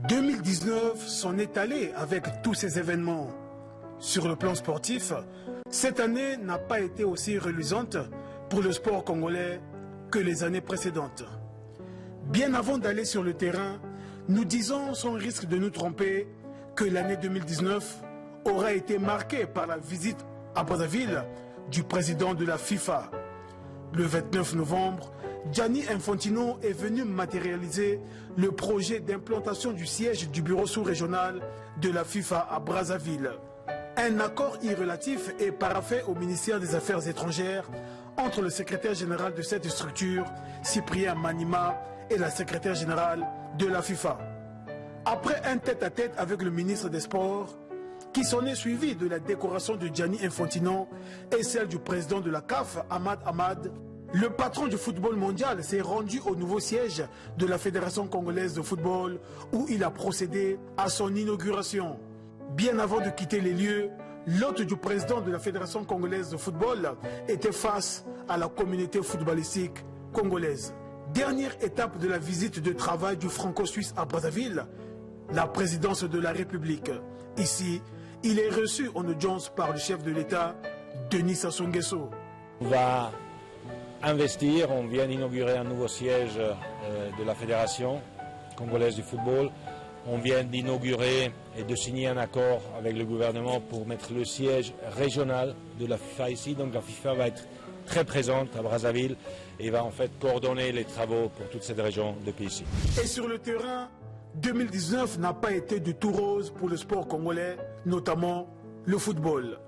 2019 s'en est allé avec tous ces événements. Sur le plan sportif, cette année n'a pas été aussi reluisante pour le sport congolais que les années précédentes. Bien avant d'aller sur le terrain, nous disons sans risque de nous tromper que l'année 2019 aura été marquée par la visite à Brazzaville du président de la FIFA. Le 29 novembre, Gianni Infantino est venu matérialiser le projet d'implantation du siège du bureau sous-régional de la FIFA à Brazzaville. Un accord irrelatif est paraphé au ministère des Affaires étrangères entre le secrétaire général de cette structure, Cyprien Manima, et la secrétaire générale de la FIFA. Après un tête-à-tête avec le ministre des Sports, qui s'en est suivi de la décoration de Gianni Infantino et celle du président de la CAF, Ahmad Ahmad, le patron du football mondial s'est rendu au nouveau siège de la Fédération congolaise de football où il a procédé à son inauguration. Bien avant de quitter les lieux, l'hôte du président de la Fédération congolaise de football était face à la communauté footballistique congolaise. Dernière étape de la visite de travail du franco-suisse à Brazzaville, la présidence de la République. Ici, il est reçu en audience par le chef de l'État, Denis Sassou Nguesso. On va investir, on vient d'inaugurer un nouveau siège de la Fédération congolaise du football. On vient d'inaugurer et de signer un accord avec le gouvernement pour mettre le siège régional de la FIFA ici. Donc la FIFA va être très présente à Brazzaville et va en fait coordonner les travaux pour toute cette région depuis ici. Et sur le terrain, 2019 n'a pas été du tout rose pour le sport congolais, notamment le football.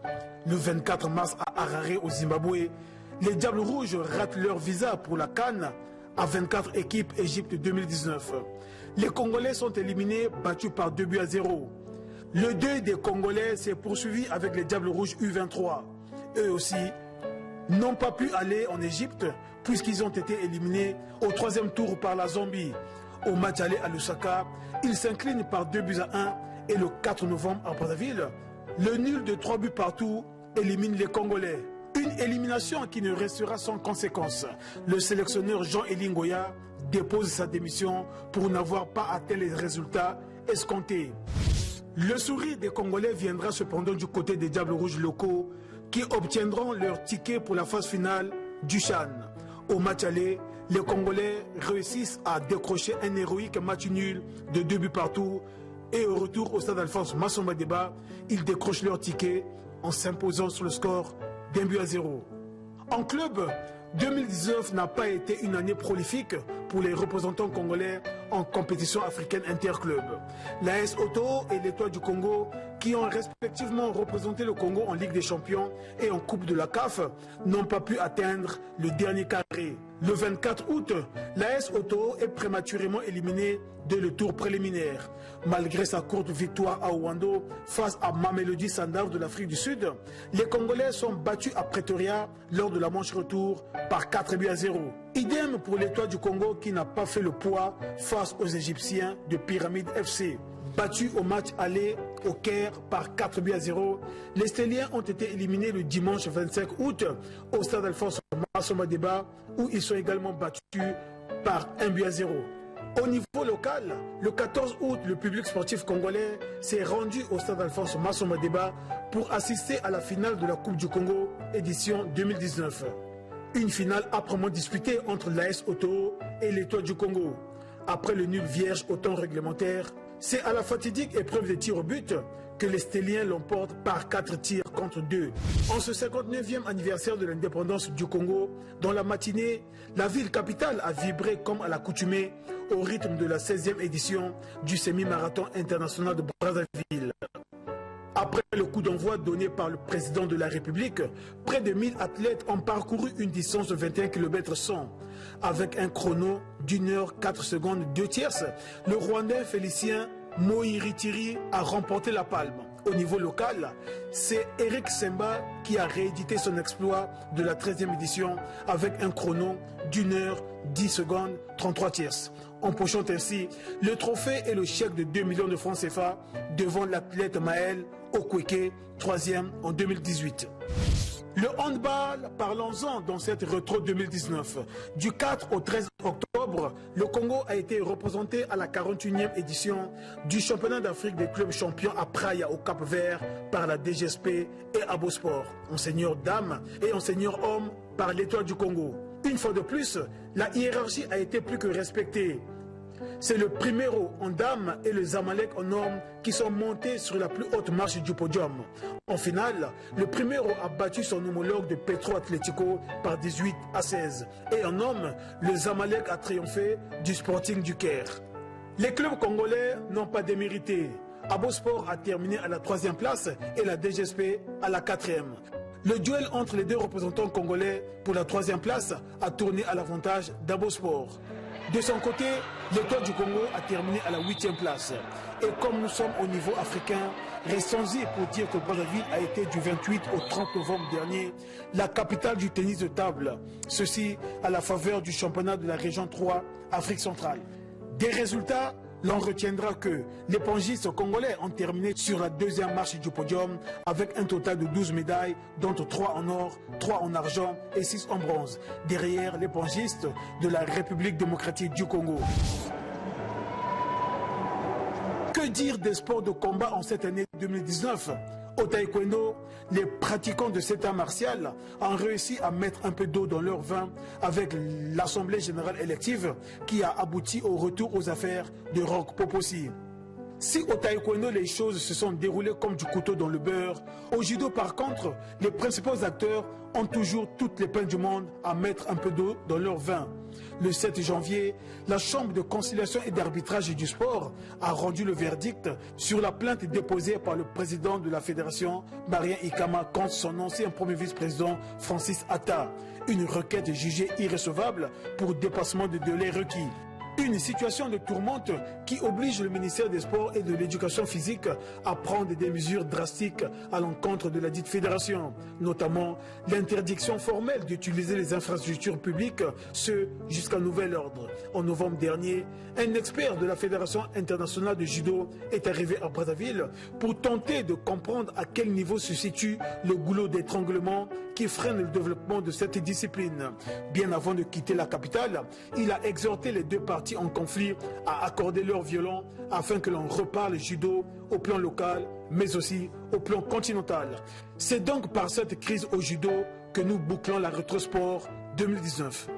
Le 24 mars à Harare au Zimbabwe, les Diables Rouges ratent leur visa pour la CAN à 24 équipes Égypte 2019. Les Congolais sont éliminés, battus par 2-0. Le deuil des Congolais s'est poursuivi avec les Diables Rouges U23. Eux aussi n'ont pas pu aller en Égypte puisqu'ils ont été éliminés au troisième tour par la Zambie. Au match aller à Lusaka, ils s'inclinent par 2-1 et le 4 novembre à Brazzaville, le nul de 3 buts partout élimine les Congolais. Une élimination qui ne restera sans conséquence. Le sélectionneur Jean-Élie Ngoya dépose sa démission pour n'avoir pas atteint les résultats escomptés. Le sourire des Congolais viendra cependant du côté des Diables Rouges locaux qui obtiendront leur ticket pour la phase finale du CHAN. Au match aller, les Congolais réussissent à décrocher un héroïque match nul de 2 buts partout et au retour au stade Alphonse Massomba Déba, ils décrochent leur ticket en s'imposant sur le score d'1-0. En club, 2019 n'a pas été une année prolifique pour les représentants congolais en compétition africaine interclub. L'AS Auto et l'Étoile du Congo, qui ont respectivement représenté le Congo en Ligue des Champions et en Coupe de la CAF, n'ont pas pu atteindre le dernier carré. Le 24 août, l'AS Auto est prématurément éliminé dès le tour préliminaire. Malgré sa courte victoire à Ouando face à Mamelodi Sundowns de l'Afrique du Sud, les Congolais sont battus à Pretoria lors de la manche retour par 4-0. Idem pour l'Étoile du Congo qui n'a pas fait le poids face aux Égyptiens de Pyramide FC. Battus au match aller au Caire par 4-0, les Stéliens ont été éliminés le dimanche 25 août au stade Alphonse Massomba Déba où ils sont également battus par 1-0. Au niveau local, le 14 août, le public sportif congolais s'est rendu au stade Alphonse Massomba Déba pour assister à la finale de la Coupe du Congo édition 2019. Une finale âprement disputée entre l'AS Auto et l'Étoile du Congo. Après le nul vierge au temps réglementaire, c'est à la fatidique épreuve des tirs au but que les Stéliens l'emportent par 4 tirs contre 2. En ce 59e anniversaire de l'indépendance du Congo, dans la matinée, la ville capitale a vibré comme à l'accoutumée au rythme de la 16e édition du semi-marathon international de Brazzaville. Après le coup d'envoi donné par le président de la République, près de 1000 athlètes ont parcouru une distance de 21 km 100. Avec un chrono d'1h04 2 tierces, le Rwandais Félicien Moiritiri a remporté la palme. Au niveau local, c'est Eric Semba qui a réédité son exploit de la 13e édition avec un chrono d'1h10 33 tierces, empochant ainsi le trophée et le chèque de 2 millions de francs CFA devant l'athlète Maël Okweke, 3e en 2018. Le handball, parlons-en dans cette rétro 2019. Du 4 au 13 octobre, le Congo a été représenté à la 41e édition du championnat d'Afrique des clubs champions à Praia au Cap-Vert par la DGSP et Abosport, en senior dames et en senior hommes par l'Étoile du Congo. Une fois de plus, la hiérarchie a été plus que respectée. C'est le Primero en dames et le Zamalek en hommes qui sont montés sur la plus haute marche du podium. En finale, le Primero a battu son homologue de Petro Atlético par 18-16. Et en hommes, le Zamalek a triomphé du Sporting du Caire. Les clubs congolais n'ont pas démérité. Abosport a terminé à la 3e place et la DGSP à la 4e. Le duel entre les deux représentants congolais pour la 3e place a tourné à l'avantage d'Abosport. De son côté, l'Étoile du Congo a terminé à la 8e place. Et comme nous sommes au niveau africain, restons-y pour dire que Brazzaville a été du 28 au 30 novembre dernier la capitale du tennis de table. Ceci à la faveur du championnat de la région 3, Afrique centrale. Des résultats, l'on retiendra que les pongistes congolais ont terminé sur la 2e marche du podium avec un total de 12 médailles, dont 3 en or, 3 en argent et 6 en bronze, derrière les pongistes de la République démocratique du Congo. Que dire des sports de combat en cette année 2019 ? Au taekwondo, les pratiquants de cet art martial ont réussi à mettre un peu d'eau dans leur vin avec l'Assemblée générale élective qui a abouti au retour aux affaires de Roch Popossi. Si au taekwondo les choses se sont déroulées comme du couteau dans le beurre, au judo par contre, les principaux acteurs ont toujours toutes les peines du monde à mettre un peu d'eau dans leur vin. Le 7 janvier, la Chambre de conciliation et d'arbitrage du sport a rendu le verdict sur la plainte déposée par le président de la fédération, Marien Ikama, contre son ancien premier vice-président, Francis Atta. Une requête jugée irrecevable pour dépassement de délai requis. Une situation de tourmente qui oblige le ministère des Sports et de l'Éducation physique à prendre des mesures drastiques à l'encontre de la dite fédération, notamment l'interdiction formelle d'utiliser les infrastructures publiques, ce jusqu'à nouvel ordre. En novembre dernier, un expert de la Fédération internationale de judo est arrivé à Brazzaville pour tenter de comprendre à quel niveau se situe le goulot d'étranglement qui freine le développement de cette discipline. Bien avant de quitter la capitale, il a exhorté les deux parties en conflit à accorder leur violon afin que l'on reparle judo au plan local mais aussi au plan continental. C'est donc par cette crise au judo que nous bouclons la Rétrosport 2019.